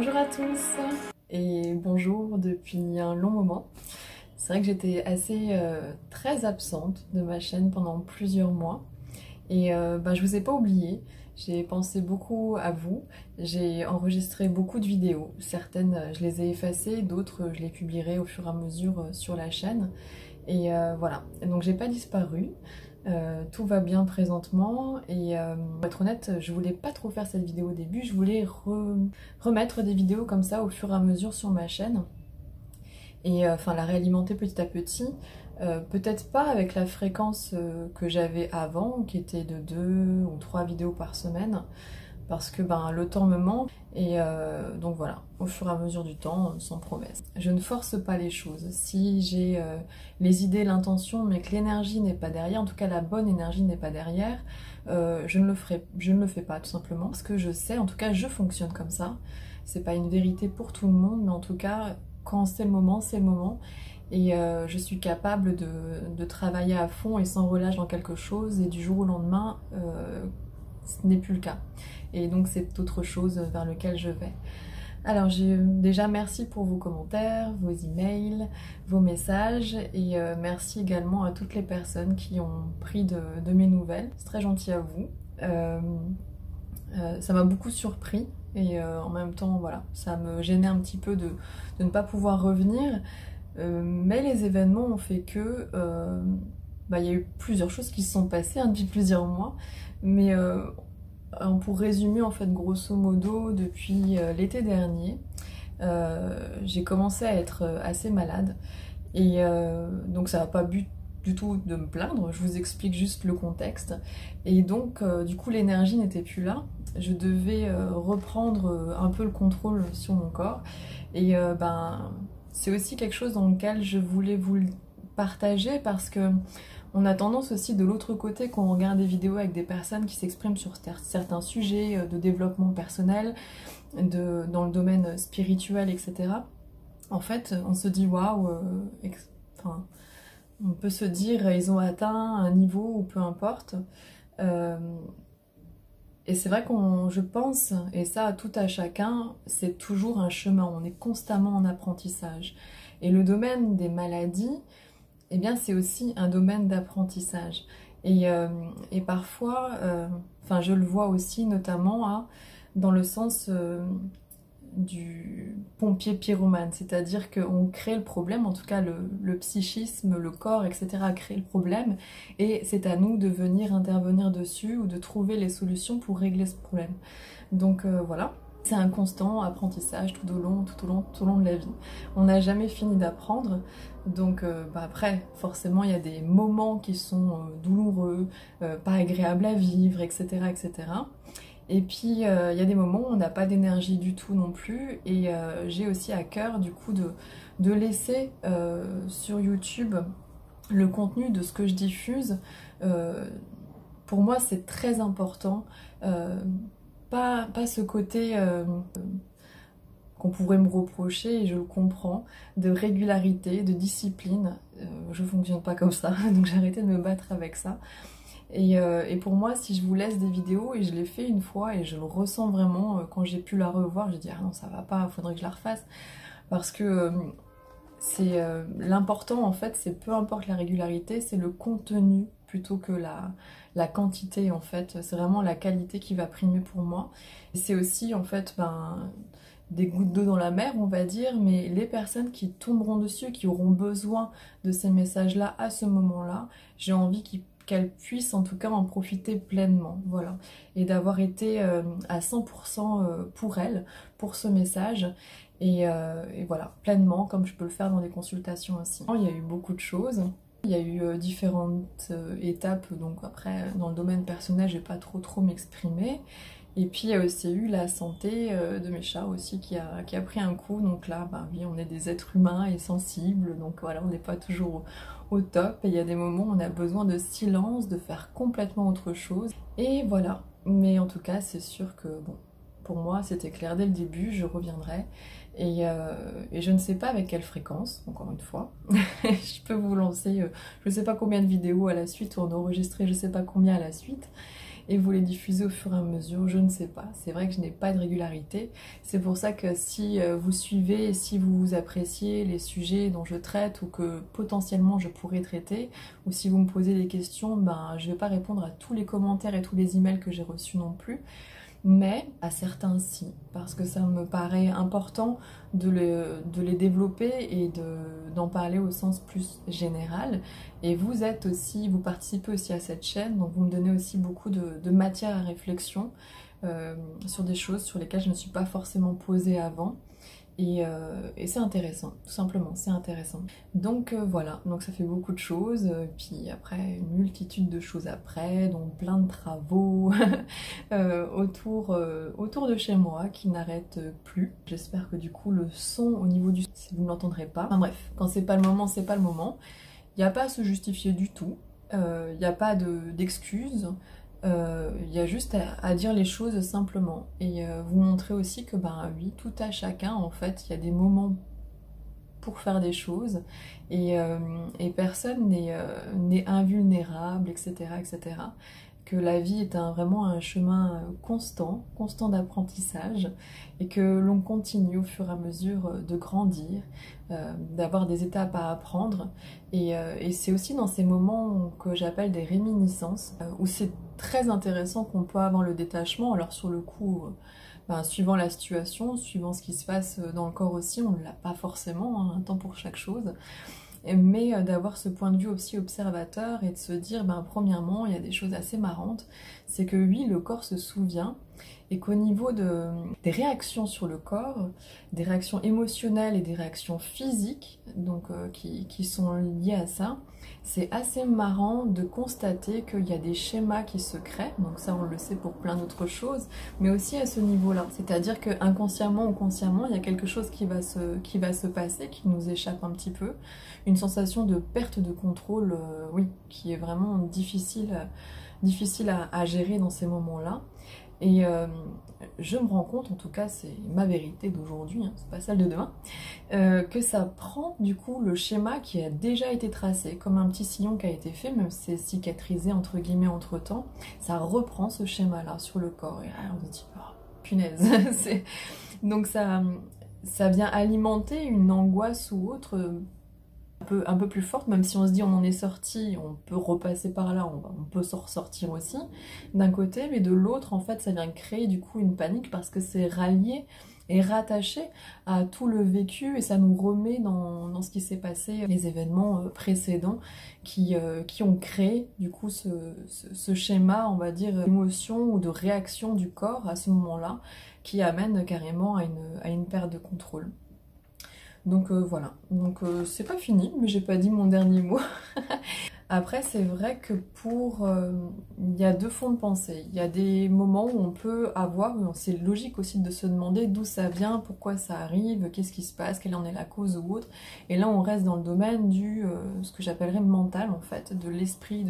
Bonjour à tous et bonjour depuis un long moment. C'est vrai que j'étais très absente de ma chaîne pendant plusieurs mois et je vous ai pas oublié. J'ai pensé beaucoup à vous, j'ai enregistré beaucoup de vidéos. Certaines je les ai effacées, d'autres je les publierai au fur et à mesure sur la chaîne. Et voilà, donc j'ai pas disparu. Tout va bien présentement et pour être honnête, je voulais pas trop faire cette vidéo au début, je voulais remettre des vidéos comme ça au fur et à mesure sur ma chaîne et la réalimenter petit à petit. Peut-être pas avec la fréquence que j'avais avant, qui était de 2 ou 3 vidéos par semaine, parce que le temps me manque et donc voilà, au fur et à mesure du temps, sans promesse. Je ne force pas les choses. Si j'ai les idées, l'intention, mais que l'énergie n'est pas derrière, en tout cas la bonne énergie n'est pas derrière, je ne le fais pas tout simplement, parce que je sais, en tout cas je fonctionne comme ça. C'est pas une vérité pour tout le monde, mais en tout cas quand c'est le moment, c'est le moment. Et je suis capable de travailler à fond et sans relâche dans quelque chose, et du jour au lendemain, ce n'est plus le cas. Et donc c'est autre chose vers lequel je vais. Alors déjà merci pour vos commentaires, vos emails, vos messages, et merci également à toutes les personnes qui ont pris de mes nouvelles. C'est très gentil à vous. Ça m'a beaucoup surpris et en même temps voilà, ça me gênait un petit peu de ne pas pouvoir revenir. Mais les événements ont fait que il y a eu plusieurs choses qui se sont passées depuis plusieurs mois, mais pour résumer en fait grosso modo, depuis l'été dernier, j'ai commencé à être assez malade et donc ça n'a pas du tout de me plaindre, je vous explique juste le contexte. Et donc du coup l'énergie n'était plus là, je devais reprendre un peu le contrôle sur mon corps et c'est aussi quelque chose dans lequel je voulais vous le partager, parce que on a tendance aussi de l'autre côté, quand on regarde des vidéos avec des personnes qui s'expriment sur certains sujets de développement personnel, dans le domaine spirituel, etc. En fait, on se dit waouh, on peut se dire ils ont atteint un niveau ou peu importe. Et c'est vrai je pense, et ça tout à chacun, c'est toujours un chemin, on est constamment en apprentissage. Et le domaine des maladies, eh bien c'est aussi un domaine d'apprentissage. Et parfois, je le vois aussi notamment dans le sens du pompier pyromane, c'est-à-dire qu'on crée le problème, en tout cas le psychisme, le corps, etc. crée le problème, et c'est à nous de venir intervenir dessus ou de trouver les solutions pour régler ce problème. Donc voilà. C'est un constant apprentissage tout au long de la vie. On n'a jamais fini d'apprendre, donc après, forcément, il y a des moments qui sont douloureux, pas agréables à vivre, etc., etc. Et puis, il y a des moments où on n'a pas d'énergie du tout non plus, et j'ai aussi à cœur, du coup, de laisser sur YouTube le contenu de ce que je diffuse. Pour moi, c'est très important. Pas ce côté qu'on pourrait me reprocher, et je le comprends, de régularité, de discipline. Je fonctionne pas comme ça, donc j'ai arrêté de me battre avec ça. Et pour moi, si je vous laisse des vidéos, et je l'ai fait une fois, et je le ressens vraiment, quand j'ai pu la revoir, j'ai dit ah non, ça va pas, faudrait que je la refasse. Parce que c'est l'important en fait, c'est peu importe la régularité, c'est le contenu plutôt que la quantité en fait. C'est vraiment la qualité qui va primer pour moi. Et c'est aussi en fait des gouttes d'eau dans la mer, on va dire, mais les personnes qui tomberont dessus, qui auront besoin de ces messages-là à ce moment-là, j'ai envie qu'elles puissent en tout cas en profiter pleinement, voilà. Et d'avoir été à 100% pour elles, pour ce message. Et voilà, pleinement, comme je peux le faire dans les consultations aussi. Il y a eu beaucoup de choses. Il y a eu différentes étapes, donc après, dans le domaine personnel, je vais pas trop m'exprimer. Et puis il y a aussi eu la santé de mes chats aussi qui a pris un coup. Donc là, oui, on est des êtres humains et sensibles, donc voilà, on n'est pas toujours au top. Et il y a des moments où on a besoin de silence, de faire complètement autre chose. Et voilà, mais en tout cas, c'est sûr que, bon, pour moi, c'était clair dès le début, je reviendrai. Et je ne sais pas avec quelle fréquence, encore une fois. Je peux vous lancer, je ne sais pas combien de vidéos à la suite, ou en enregistrer je ne sais pas combien à la suite. et vous les diffusez au fur et à mesure, je ne sais pas. C'est vrai que je n'ai pas de régularité. C'est pour ça que si vous suivez, si vous appréciez les sujets dont je traite ou que potentiellement je pourrais traiter, ou si vous me posez des questions, ben je ne vais pas répondre à tous les commentaires et tous les emails que j'ai reçus non plus. Mais à certains si, parce que ça me paraît important de les développer et d'en parler au sens plus général. Et vous êtes aussi, vous participez aussi à cette chaîne, donc vous me donnez aussi beaucoup de matière à réflexion sur des choses sur lesquelles je ne me suis pas forcément posée avant. Et c'est intéressant, tout simplement, c'est intéressant. Donc voilà, donc ça fait beaucoup de choses, puis après une multitude de choses après, donc plein de travaux autour de chez moi qui n'arrêtent plus. J'espère que du coup le son au niveau du... si vous ne l'entendrez pas. Enfin bref, quand c'est pas le moment, c'est pas le moment. Il n'y a pas à se justifier du tout, il n'y a pas d'excuses. Il y a juste à dire les choses simplement et vous montrer aussi que ben oui, tout à chacun en fait, il y a des moments pour faire des choses et personne n'est invulnérable, etc., etc. Que la vie est vraiment un chemin constant d'apprentissage et que l'on continue au fur et à mesure de grandir, d'avoir des étapes à apprendre. Et c'est aussi dans ces moments que j'appelle des réminiscences, où c'est très intéressant qu'on peut avoir le détachement. Alors sur le coup, ben, suivant la situation, suivant ce qui se passe dans le corps aussi, on ne l'a pas forcément, hein, un temps pour chaque chose. Mais d'avoir ce point de vue aussi observateur et de se dire, ben, premièrement, il y a des choses assez marrantes, c'est que oui, le corps se souvient, et qu'au niveau des réactions sur le corps, des réactions émotionnelles et des réactions physiques, donc qui sont liées à ça, c'est assez marrant de constater qu'il y a des schémas qui se créent, donc ça on le sait pour plein d'autres choses, mais aussi à ce niveau-là. C'est-à-dire que inconsciemment ou consciemment, il y a quelque chose qui va se passer, qui nous échappe un petit peu, une sensation de perte de contrôle, oui, qui est vraiment difficile à gérer dans ces moments-là. Et je me rends compte, en tout cas c'est ma vérité d'aujourd'hui, hein, c'est pas celle de demain, que ça prend du coup le schéma qui a déjà été tracé, comme un petit sillon qui a été fait, même si c'est cicatrisé entre guillemets entre temps, ça reprend ce schéma-là sur le corps. Et là on se dit, oh, punaise, donc ça vient alimenter une angoisse ou autre un peu plus forte, même si on se dit on en est sorti, on peut repasser par là, on peut s'en ressortir aussi, d'un côté, mais de l'autre, en fait, ça vient créer du coup une panique parce que c'est rallié et rattaché à tout le vécu et ça nous remet dans ce qui s'est passé, les événements précédents qui ont créé du coup ce schéma, on va dire, d'émotion ou de réaction du corps à ce moment-là qui amène carrément à une perte de contrôle. Donc voilà, donc c'est pas fini, mais j'ai pas dit mon dernier mot. Après, c'est vrai que il y a deux fonds de pensée. Il y a des moments où on peut avoir, c'est logique aussi de se demander d'où ça vient, pourquoi ça arrive, qu'est-ce qui se passe, quelle en est la cause ou autre. Et là, on reste dans le domaine ce que j'appellerais mental, en fait, de l'esprit,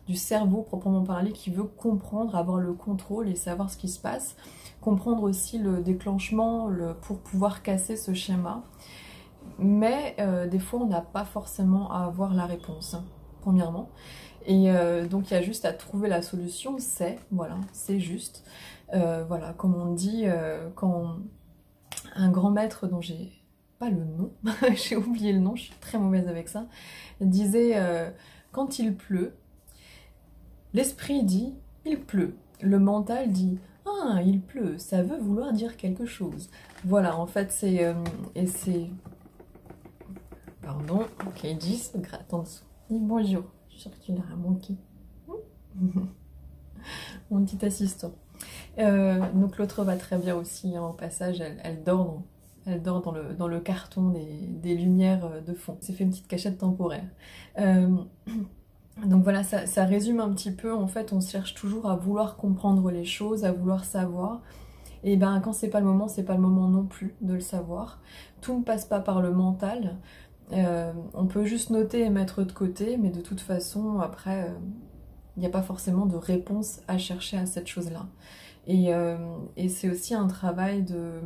du cerveau proprement parlé, qui veut comprendre, avoir le contrôle et savoir ce qui se passe. Comprendre aussi le déclenchement pour pouvoir casser ce schéma. Mais des fois, on n'a pas forcément à avoir la réponse, premièrement. Et donc, il y a juste à trouver la solution, voilà, c'est juste. Voilà, comme on dit, quand un grand maître dont j'ai pas le nom, j'ai oublié le nom, je suis très mauvaise avec ça, disait quand il pleut, l'esprit dit il pleut, le mental dit ah, il pleut, ça veut vouloir dire quelque chose. Voilà, en fait, et c'est... Pardon, ok, 10, gratte en dessous. Dis bonjour, je suis sûre que tu l'as manqué. Mon petit assistant. Donc l'autre va très bien aussi, hein, au passage, elle dort dans le carton des lumières de fond. C'est fait une petite cachette temporaire. Donc voilà, ça résume un petit peu, en fait, on cherche toujours à vouloir comprendre les choses, à vouloir savoir. Et ben quand c'est pas le moment, c'est pas le moment non plus de le savoir. Tout ne passe pas par le mental. On peut juste noter et mettre de côté, mais de toute façon, après, il n'y a pas forcément de réponse à chercher à cette chose-là. Et c'est aussi un travail de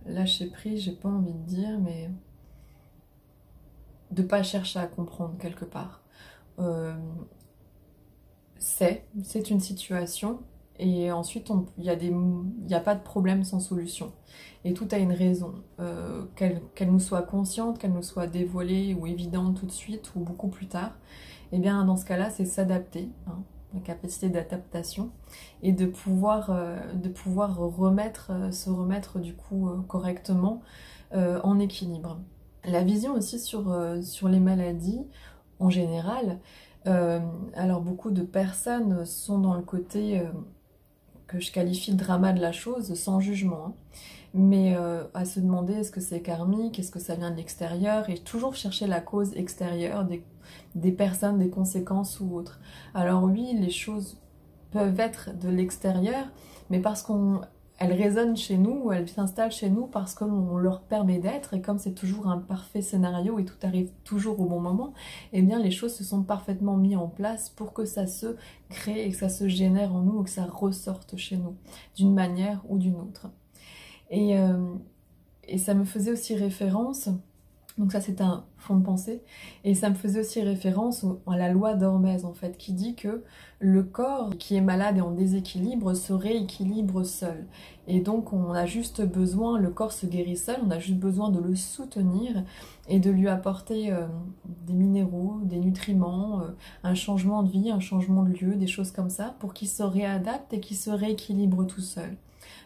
lâcher prise, j'ai pas envie de dire, mais de pas chercher à comprendre quelque part. c'est une situation, et ensuite il n'y a pas de problème sans solution. Et tout a une raison, qu'elle nous soit consciente, qu'elle nous soit dévoilée ou évidente tout de suite ou beaucoup plus tard. Et bien dans ce cas-là, c'est s'adapter, hein, la capacité d'adaptation, et de pouvoir se remettre du coup correctement en équilibre. La vision aussi sur les maladies en général. Alors beaucoup de personnes sont dans le côté que je qualifie de drama de la chose, sans jugement, hein. Mais à se demander est-ce que c'est karmique, est-ce que ça vient de l'extérieur, et toujours chercher la cause extérieure des personnes, des conséquences ou autres. Alors oui, les choses peuvent être de l'extérieur, mais parce qu'elles résonnent chez nous, ou elles s'installent chez nous parce qu'on leur permet d'être, et comme c'est toujours un parfait scénario et tout arrive toujours au bon moment, eh bien les choses se sont parfaitement mises en place pour que ça se crée et que ça se génère en nous, et que ça ressorte chez nous, d'une manière ou d'une autre. Et, et ça me faisait aussi référence, donc ça c'est un fond de pensée, et ça me faisait aussi référence à la loi d'Hormèse en fait, qui dit que le corps qui est malade et en déséquilibre se rééquilibre seul. Et donc on a juste besoin, le corps se guérit seul, on a juste besoin de le soutenir et de lui apporter des minéraux, des nutriments, un changement de vie, un changement de lieu, des choses comme ça, pour qu'il se réadapte et qu'il se rééquilibre tout seul.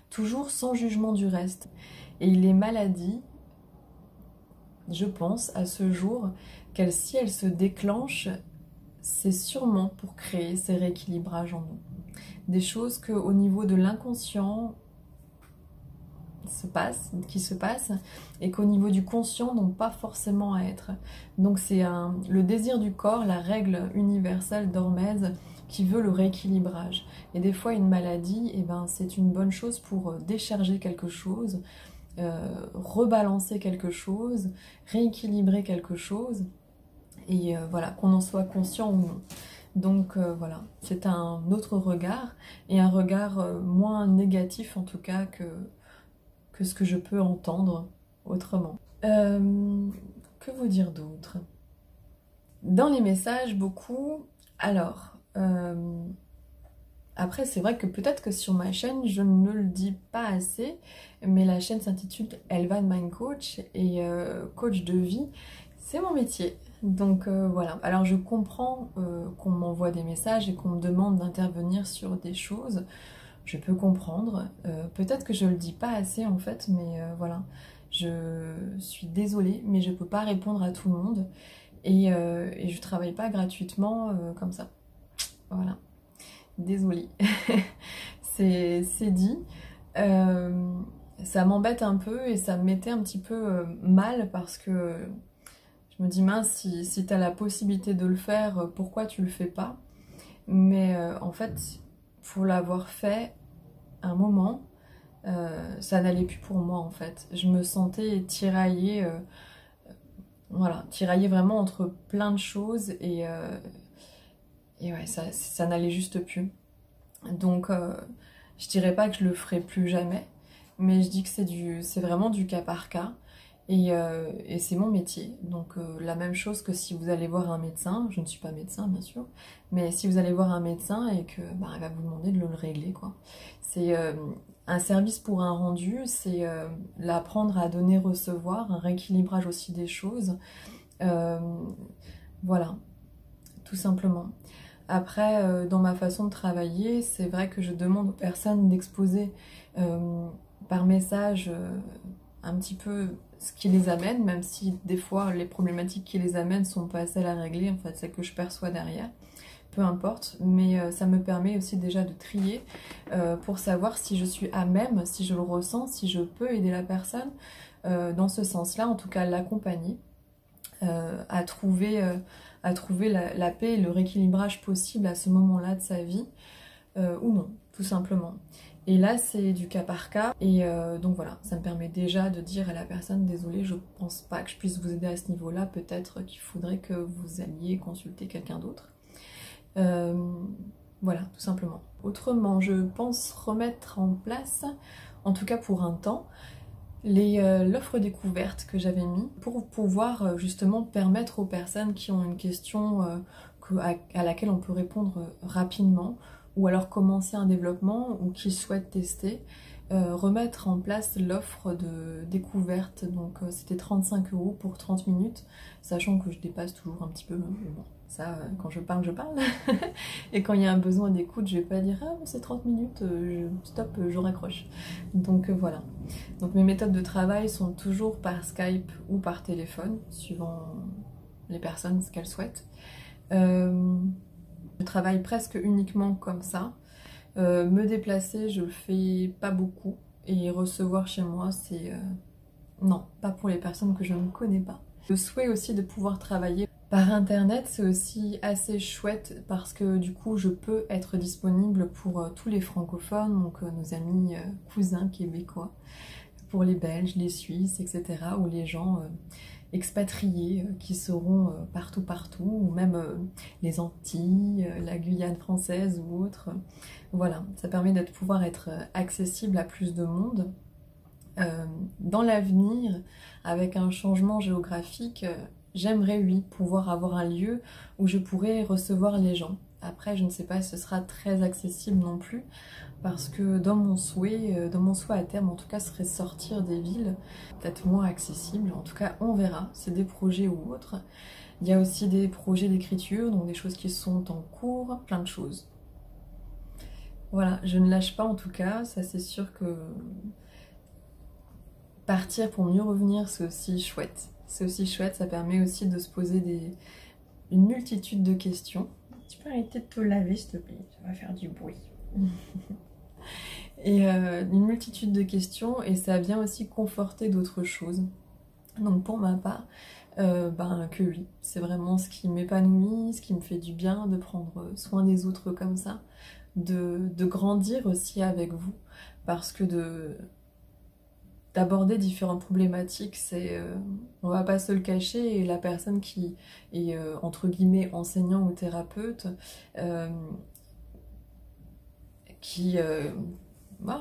Toujours sans jugement du reste. Et les maladies, je pense à ce jour qu'elles, si elles se déclenchent, c'est sûrement pour créer ces rééquilibrages en nous. Des choses qu'au niveau de l'inconscient qui se passent, et qu'au niveau du conscient n'ont pas forcément à être. Donc c'est le désir du corps, la règle universelle d'Hormèse, qui veut le rééquilibrage. Et des fois, une maladie, eh ben, c'est une bonne chose pour décharger quelque chose, rebalancer quelque chose, rééquilibrer quelque chose, et voilà, qu'on en soit conscient ou non. Donc voilà, c'est un autre regard, et un regard moins négatif en tout cas que ce que je peux entendre autrement. Que vous dire d'autre? Dans les messages, beaucoup... Alors... Après, c'est vrai que peut-être que sur ma chaîne, je ne le dis pas assez, mais la chaîne s'intitule Elvan Mind Coach, et coach de vie, c'est mon métier. Donc voilà. Alors je comprends qu'on m'envoie des messages et qu'on me demande d'intervenir sur des choses. Je peux comprendre. Peut-être que je le dis pas assez en fait, mais voilà. Je suis désolée, mais je peux pas répondre à tout le monde. Et je travaille pas gratuitement comme ça. Voilà. Désolée. C'est dit. Ça m'embête un peu et ça me mettait un petit peu mal, parce que je me dis mince, si tu as la possibilité de le faire, pourquoi tu le fais pas? Mais en fait, pour l'avoir fait un moment, ça n'allait plus pour moi en fait. Je me sentais tiraillée, voilà, tiraillée vraiment entre plein de choses, et ouais, ça n'allait juste plus. Donc, je dirais pas que je le ferai plus jamais, mais je dis que c'est vraiment du cas par cas, et c'est mon métier. Donc, la même chose que si vous allez voir un médecin, je ne suis pas médecin bien sûr, mais si vous allez voir un médecin et que bah, il va vous demander de le régler, quoi. C'est un service pour un rendu, c'est l'apprendre à donner, recevoir, un rééquilibrage aussi des choses. Voilà, tout simplement. Après, dans ma façon de travailler, c'est vrai que je demande aux personnes d'exposer par message un petit peu ce qui les amène, même si des fois les problématiques qui les amènent sont pas celles à régler, en fait, celles que je perçois derrière. Peu importe, mais ça me permet aussi déjà de trier pour savoir si je suis à même, si je le ressens, si je peux aider la personne dans ce sens-là, en tout cas l'accompagner à trouver la paix et le rééquilibrage possible à ce moment-là de sa vie, ou non, tout simplement. Et là, c'est du cas par cas, et donc voilà, ça me permet déjà de dire à la personne, désolée, je pense pas que je puisse vous aider à ce niveau-là, peut-être qu'il faudrait que vous alliez consulter quelqu'un d'autre. Voilà, tout simplement. Autrement, je pense remettre en place, en tout cas pour un temps, l'offre découverte que j'avais mis pour pouvoir justement permettre aux personnes qui ont une question à laquelle on peut répondre rapidement, ou alors commencer un développement ou qui souhaitent tester, remettre en place l'offre de découverte. Donc c'était 35 € pour 30 minutes, sachant que je dépasse toujours un petit peu, mais bon, ça, quand je parle, je parle. Et quand il y a un besoin d'écoute, je vais pas dire ah c'est 30 minutes, stop, je raccroche. Donc voilà. Donc mes méthodes de travail sont toujours par Skype ou par téléphone, suivant les personnes, ce qu'elles souhaitent. Je travaille presque uniquement comme ça. Me déplacer, je le fais pas beaucoup. Et recevoir chez moi, c'est... non, pas pour les personnes que je ne connais pas. Le souhait aussi de pouvoir travailler par internet, c'est aussi assez chouette parce que du coup, je peux être disponible pour tous les francophones, donc nos amis cousins québécois, pour les Belges, les Suisses, etc. ou les gens expatriés qui seront partout, ou même les Antilles, la Guyane française ou autre. Voilà, ça permet de pouvoir être accessible à plus de monde. Dans l'avenir, avec un changement géographique, j'aimerais, oui, pouvoir avoir un lieu où je pourrais recevoir les gens. Après, je ne sais pas si ce sera très accessible non plus, parce que dans mon souhait à terme, en tout cas, serait sortir des villes, peut-être moins accessibles. En tout cas, on verra, c'est des projets ou autres. Il y a aussi des projets d'écriture, donc des choses qui sont en cours, plein de choses. Voilà, je ne lâche pas en tout cas, ça c'est sûr que partir pour mieux revenir, c'est aussi chouette. C'est aussi chouette, ça permet aussi de se poser une multitude de questions. Tu peux arrêter de te laver, s'il te plaît, ça va faire du bruit. Et une multitude de questions, et ça vient aussi conforter d'autres choses. Donc pour ma part, que oui, c'est vraiment ce qui m'épanouit, ce qui me fait du bien, de prendre soin des autres comme ça, de grandir aussi avec vous, parce que d'aborder différentes problématiques, c'est on va pas se le cacher, et la personne qui est entre guillemets enseignant ou thérapeute, qui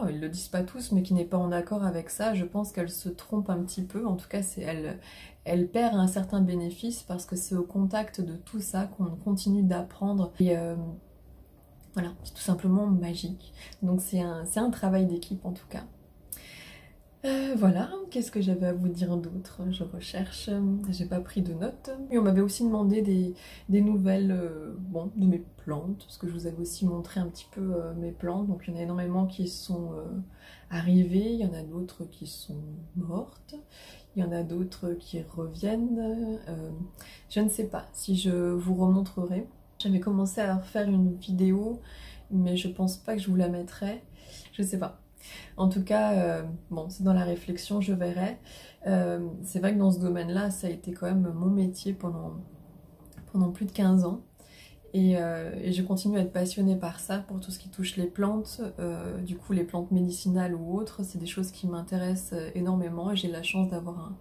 ils le disent pas tous, mais qui n'est pas en accord avec ça, je pense qu'elle se trompe un petit peu. En tout cas, elle perd un certain bénéfice parce que c'est au contact de tout ça qu'on continue d'apprendre. Et voilà, c'est tout simplement magique. Donc c'est un travail d'équipe en tout cas. Voilà, qu'est-ce que j'avais à vous dire d'autre? Je recherche, j'ai pas pris de notes. Et on m'avait aussi demandé des nouvelles de mes plantes, parce que je vous avais aussi montré un petit peu mes plantes. Donc il y en a énormément qui sont arrivées, il y en a d'autres qui sont mortes, il y en a d'autres qui reviennent. Je ne sais pas si je vous remontrerai. J'avais commencé à faire une vidéo, mais je pense pas que je vous la mettrai, je sais pas. En tout cas, c'est dans la réflexion, je verrai. C'est vrai que dans ce domaine-là, ça a été quand même mon métier pendant plus de 15 ans. Et je continue à être passionnée par ça, pour tout ce qui touche les plantes. Du coup, les plantes médicinales ou autres, c'est des choses qui m'intéressent énormément. Et j'ai la chance d'avoir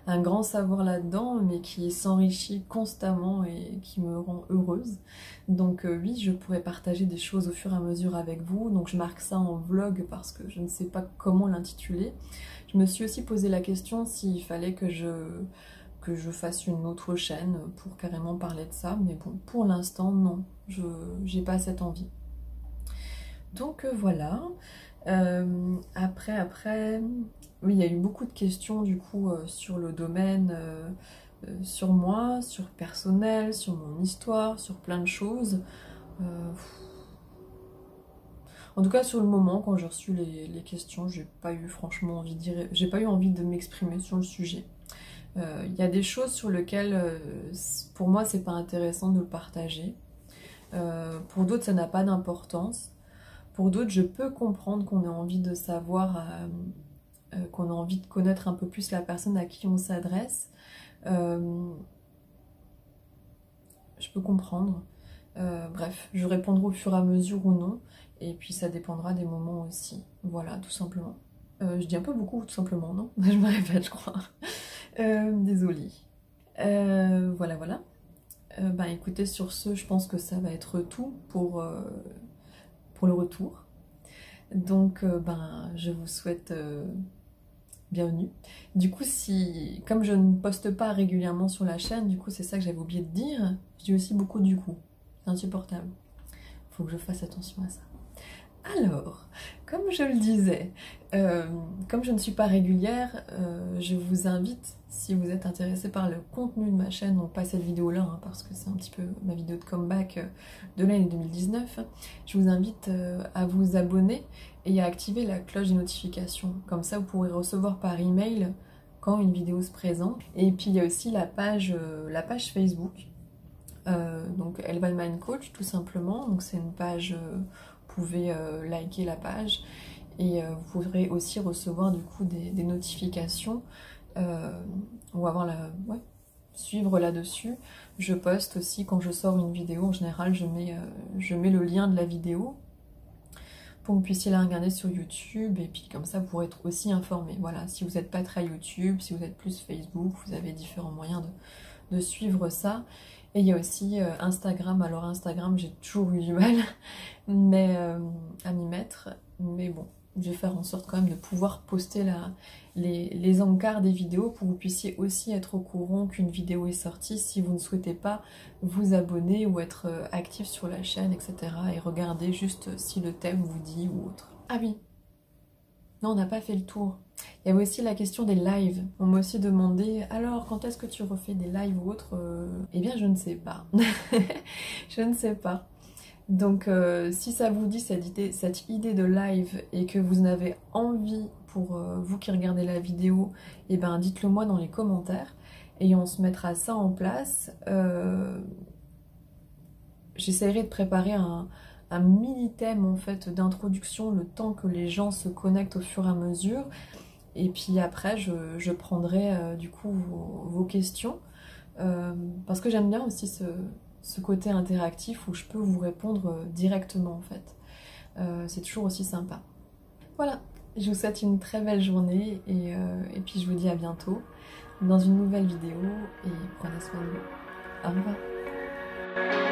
un grand savoir là-dedans, mais qui s'enrichit constamment et qui me rend heureuse. Donc oui, je pourrais partager des choses au fur et à mesure avec vous. Donc je marque ça en vlog parce que je ne sais pas comment l'intituler. Je me suis aussi posé la question s'il fallait que je fasse une autre chaîne pour carrément parler de ça. Mais bon, pour l'instant, non. J'ai pas cette envie. Donc voilà. Après, oui, il y a eu beaucoup de questions du coup sur le domaine, sur moi, sur personnel, sur mon histoire, sur plein de choses. En tout cas, sur le moment, quand j'ai reçu les questions, j'ai pas eu franchement j'ai pas eu envie de m'exprimer sur le sujet. Il y a des choses sur lesquelles, pour moi, c'est pas intéressant de le partager. Pour d'autres, ça n'a pas d'importance. Pour d'autres, je peux comprendre qu'on ait envie de savoir, qu'on a envie de connaître un peu plus la personne à qui on s'adresse. Je peux comprendre. Bref, je répondrai au fur et à mesure ou non. Et puis ça dépendra des moments aussi. Voilà, tout simplement. Je dis un peu beaucoup, tout simplement, non? Je me répète, je crois. Désolée. Voilà. Écoutez, sur ce, je pense que ça va être tout pour le retour. Donc, je vous souhaite bienvenue. Du coup, comme je ne poste pas régulièrement sur la chaîne, du coup, c'est ça que j'avais oublié de dire. Je dis aussi beaucoup du coup. c'est insupportable. Faut que je fasse attention à ça. Alors, comme je le disais, comme je ne suis pas régulière, je vous invite, si vous êtes intéressé par le contenu de ma chaîne, donc pas cette vidéo-là, hein, parce que c'est un petit peu ma vidéo de comeback de l'année 2019, je vous invite à vous abonner et à activer la cloche des notifications. Comme ça, vous pourrez recevoir par email quand une vidéo se présente. Et puis, il y a aussi la page Facebook, donc Elva Mind Coach, tout simplement. Donc, c'est une page... vous pouvez liker la page et vous pourrez aussi recevoir du coup des notifications ou avoir suivre là-dessus. Je poste aussi quand je sors une vidéo, en général je mets le lien de la vidéo pour que vous puissiez la regarder sur YouTube et puis comme ça vous pourrez être aussi informé. Voilà, si vous n'êtes pas très YouTube, si vous êtes plus Facebook, vous avez différents moyens de suivre ça. Et il y a aussi Instagram. Alors Instagram, j'ai toujours eu du mal mais, à m'y mettre. Mais bon, je vais faire en sorte quand même de pouvoir poster les encarts des vidéos pour que vous puissiez aussi être au courant qu'une vidéo est sortie si vous ne souhaitez pas vous abonner ou être actif sur la chaîne, etc. Et regarder juste si le thème vous dit ou autre. Ah oui, non, on n'a pas fait le tour. Il y avait aussi la question des lives. On m'a aussi demandé, alors quand est-ce que tu refais des lives ou autre Eh bien, je ne sais pas. Je ne sais pas. Donc, si ça vous dit cette idée de live et que vous en avez envie pour vous qui regardez la vidéo, eh ben, dites-le moi dans les commentaires et on se mettra ça en place. J'essaierai de préparer un mini thème en fait d'introduction le temps que les gens se connectent au fur et à mesure. Et puis après, je prendrai du coup vos questions parce que j'aime bien aussi ce côté interactif où je peux vous répondre directement en fait. C'est toujours aussi sympa. Voilà, je vous souhaite une très belle journée et puis je vous dis à bientôt dans une nouvelle vidéo et prenez soin de vous. Au revoir.